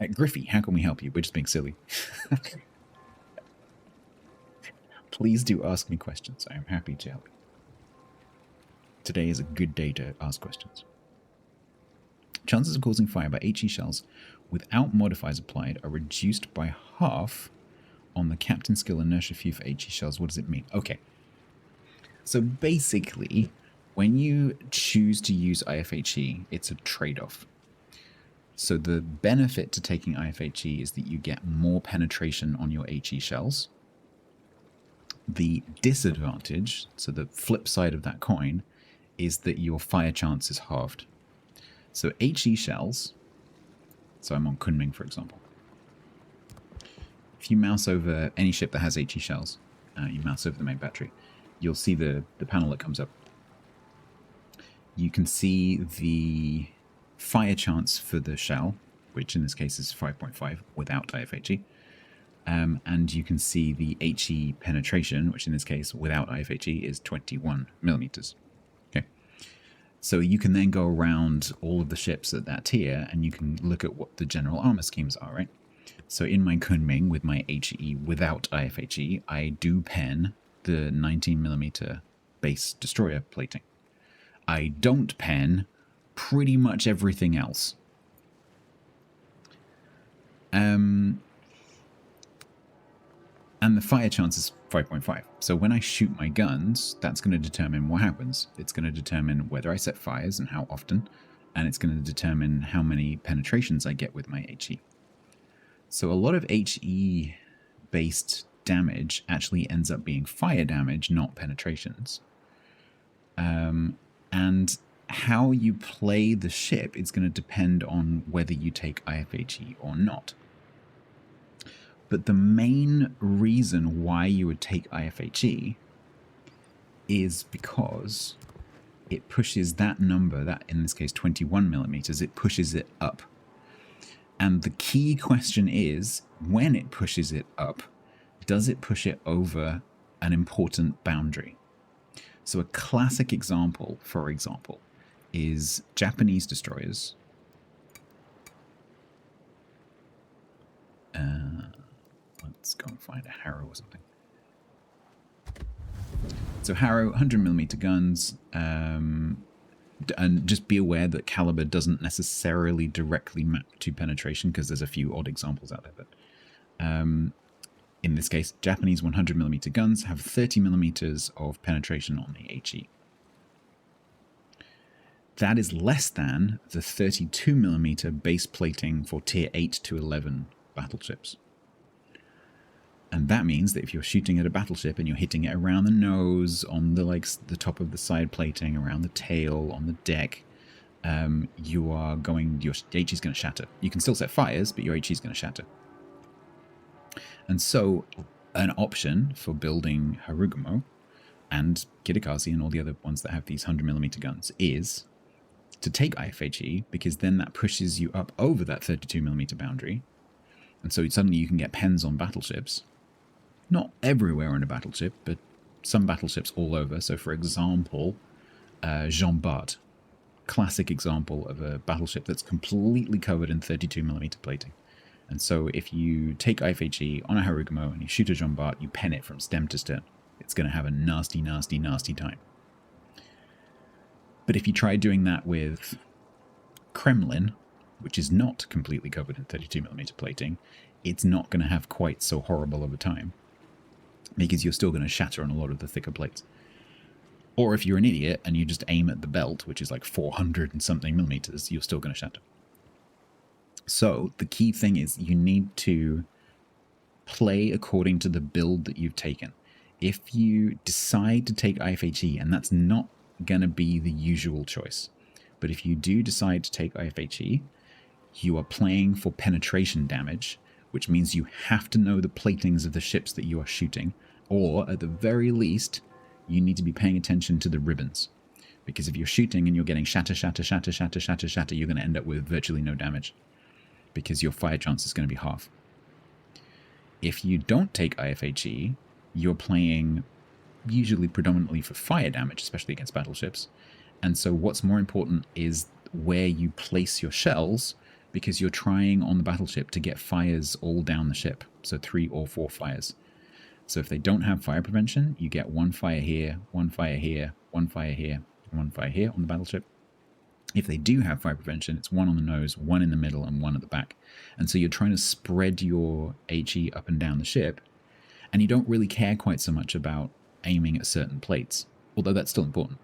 Griffey, how can we help you? We're just being silly. Please do ask me questions. I am happy to help you. Today is a good day to ask questions. Chances of causing fire by HE shells without modifiers applied are reduced by half on the captain skill inertia few for HE shells. What does it mean? Okay. So basically, when you choose to use IFHE, it's a trade-off. So the benefit to taking IFHE is that you get more penetration on your HE shells. The disadvantage, so the flip side of that coin, is that your fire chance is halved. So HE shells, so I'm on Kunming for example. If you mouse over any ship that has HE shells, you mouse over the main battery, you'll see the panel that comes up. You can see the fire chance for the shell, which in this case is 5.5 without IFHE. And you can see the HE penetration, which in this case without IFHE is 21 millimeters. Okay. So you can then go around all of the ships at that tier and you can look at what the general armor schemes are, right? So in my Kunming with my HE without IFHE, I do pen the 19 millimeter base destroyer plating. I don't pen pretty much everything else. And the fire chance is 5.5. So when I shoot my guns, that's going to determine what happens. It's going to determine whether I set fires and how often, and it's going to determine how many penetrations I get with my HE. So a lot of HE-based damage actually ends up being fire damage, not penetrations. And how you play the ship is going to depend on whether you take IFHE or not. But the main reason why you would take IFHE is because it pushes that number, that in this case 21 millimeters, it pushes it up. And the key question is, when it pushes it up, does it push it over an important boundary? So a classic example, for example, is Japanese destroyers. Let's go and find a Harrow or something. So Harrow, 100mm guns, and just be aware that caliber doesn't necessarily directly map to penetration because there's a few odd examples out there. But in this case, Japanese 100mm guns have 30mm of penetration on the HE. That is less than the 32mm base plating for tier 8 to 11 battleships. And that means that if you're shooting at a battleship and you're hitting it around the nose, on the top of the side plating, around the tail, on the deck, your HE is going to shatter. You can still set fires, but your HE is going to shatter. And so an option for building Harugumo and Kidakazi and all the other ones that have these 100mm guns is to take IFHE, because then that pushes you up over that 32mm boundary. And so suddenly you can get pens on battleships. Not everywhere on a battleship, but some battleships all over. So for example, Jean Bart, classic example of a battleship that's completely covered in 32mm plating. And so if you take IFHE on a Harugumo and you shoot a Jean Bart, you pen it from stem to stern. It's going to have a nasty, nasty, nasty time. But if you try doing that with Kremlin, which is not completely covered in 32mm plating, it's not going to have quite so horrible of a time, because you're still going to shatter on a lot of the thicker plates. Or if you're an idiot and you just aim at the belt, which is like 400 and something millimeters, you're still going to shatter. So the key thing is you need to play according to the build that you've taken. If you decide to take IFHE, and that's not going to be the usual choice, but if you do decide to take IFHE, you are playing for penetration damage, which means you have to know the platings of the ships that you are shooting, or at the very least, you need to be paying attention to the ribbons. Because if you're shooting and you're getting shatter, shatter, shatter, shatter, shatter, shatter, you're going to end up with virtually no damage, because your fire chance is going to be half. If you don't take IFHE, you're playing usually predominantly for fire damage, especially against battleships. And so what's more important is where you place your shells, because you're trying on the battleship to get fires all down the ship, so 3 or 4 fires. So if they don't have fire prevention, you get 1 fire here, 1 fire here, 1 fire here, 1 fire here on the battleship. If they do have fire prevention, it's 1 on the nose, 1 in the middle, and 1 at the back. And so you're trying to spread your HE up and down the ship, and you don't really care quite so much about aiming at certain plates, although that's still important.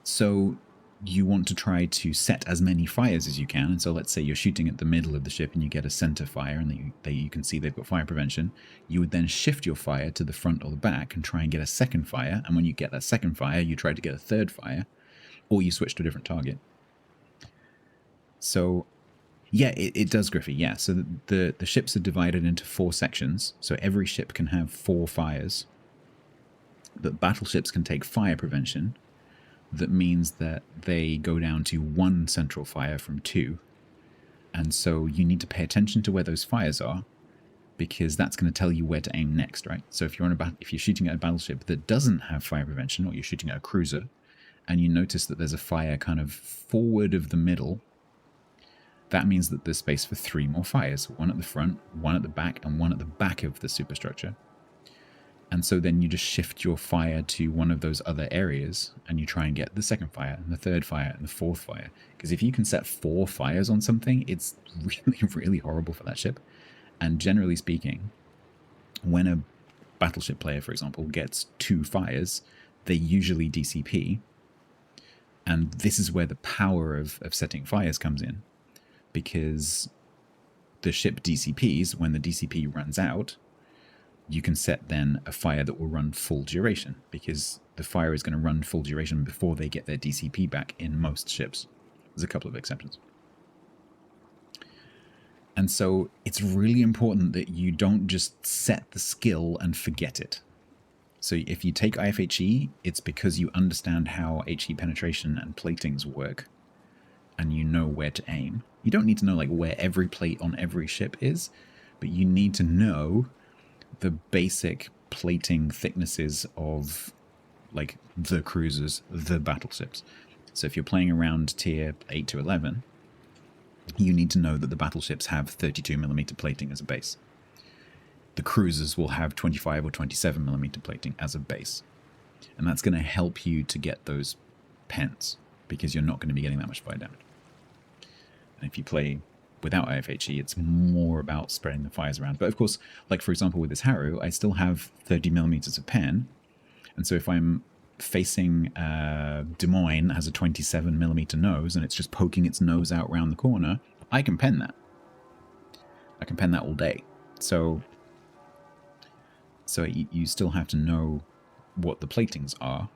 So you want to try to set as many fires as you can. And so let's say you're shooting at the middle of the ship and you get a center fire and you can see they've got fire prevention. You would then shift your fire to the front or the back and try and get a second fire. And when you get that second fire, you try to get a third fire, or you switch to a different target. So yeah, it does, Griffey. Yeah, so the ships are divided into 4 sections. So every ship can have 4 fires. But battleships can take fire prevention. That means that they go down to 1 central fire from 2. And so you need to pay attention to where those fires are, because that's going to tell you where to aim next, right? So if you're shooting at a battleship that doesn't have fire prevention, or you're shooting at a cruiser, and you notice that there's a fire kind of forward of the middle, that means that there's space for 3 more fires. 1 at the front, 1 at the back, and 1 at the back of the superstructure. And so then you just shift your fire to one of those other areas, and you try and get the second fire, and the third fire, and the fourth fire. Because if you can set 4 fires on something, it's really, really horrible for that ship. And generally speaking, when a battleship player, for example, gets 2 fires, they usually DCP. And this is where the power of setting fires comes in. Because the ship DCPs, when the DCP runs out, you can set then a fire that will run full duration, because the fire is going to run full duration before they get their DCP back in most ships. There's a couple of exceptions. And so it's really important that you don't just set the skill and forget it. So if you take IFHE, it's because you understand how HE penetration and platings work, and you know where to aim. You don't need to know like where every plate on every ship is, but you need to know the basic plating thicknesses of like the cruisers, the battleships. So if you're playing around tier 8 to 11, you need to know that the battleships have 32mm plating as a base. The cruisers will have 25 or 27mm plating as a base. And that's going to help you to get those pens, because you're not going to be getting that much fire damage. And if you play without IFHE, it's more about spreading the fires around. But of course, like for example with this Haru, I still have 30mm of pen. And so if I'm facing Des Moines that has a 27mm nose and it's just poking its nose out around the corner, I can pen that. I can pen that all day. So you still have to know what the platings are.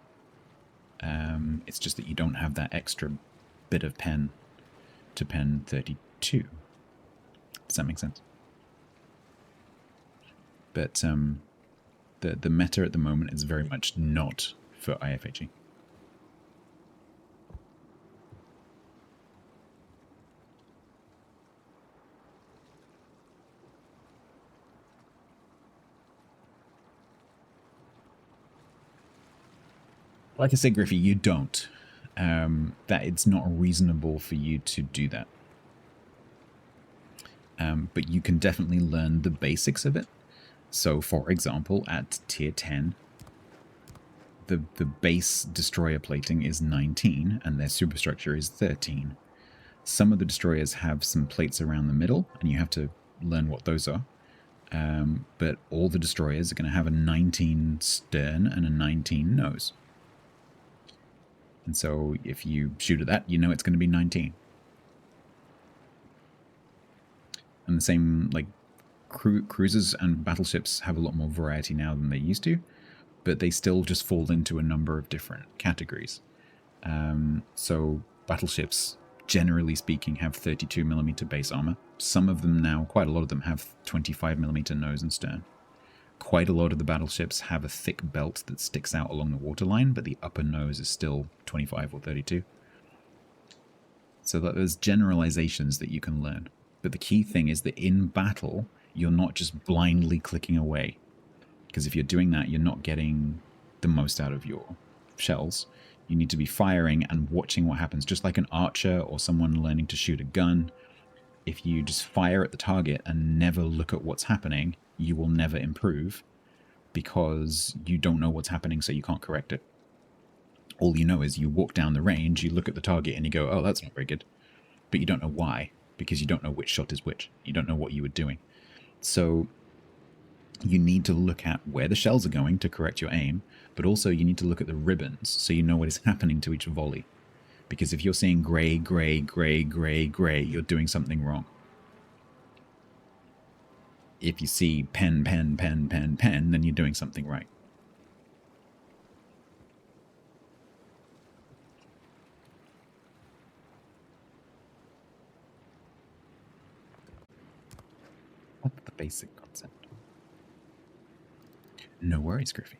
It's just that you don't have that extra bit of pen to pen 32. Does that make sense? But the meta at the moment is very much not for IFHE. Like I said, Griffey, you don't. That it's not reasonable for you to do that. But you can definitely learn the basics of it. So, for example, at tier 10, the base destroyer plating is 19, and their superstructure is 13. Some of the destroyers have some plates around the middle, and you have to learn what those are. But all the destroyers are going to have a 19 stern and a 19 nose. And so if you shoot at that, you know it's going to be 19. And the same, like, cruisers and battleships have a lot more variety now than they used to, but they still just fall into a number of different categories. So battleships, generally speaking, have 32mm base armor. Some of them now, quite a lot of them, have 25mm nose and stern. Quite a lot of the battleships have a thick belt that sticks out along the waterline, but the upper nose is still 25 or 32. So that there's generalizations that you can learn. But the key thing is that in battle, you're not just blindly clicking away. Because if you're doing that, you're not getting the most out of your shells. You need to be firing and watching what happens, just like an archer or someone learning to shoot a gun. If you just fire at the target and never look at what's happening, you will never improve because you don't know what's happening, so you can't correct it. All you know is you walk down the range, you look at the target and you go, oh, that's not very good. But you don't know why, because you don't know which shot is which. You don't know what you were doing. So you need to look at where the shells are going to correct your aim, but also you need to look at the ribbons so you know what is happening to each volley. Because if you're seeing gray, gray, gray, gray, gray, you're doing something wrong. If you see pen, pen, pen, pen, pen, then you're doing something right. That's the basic concept. No worries, Griffey.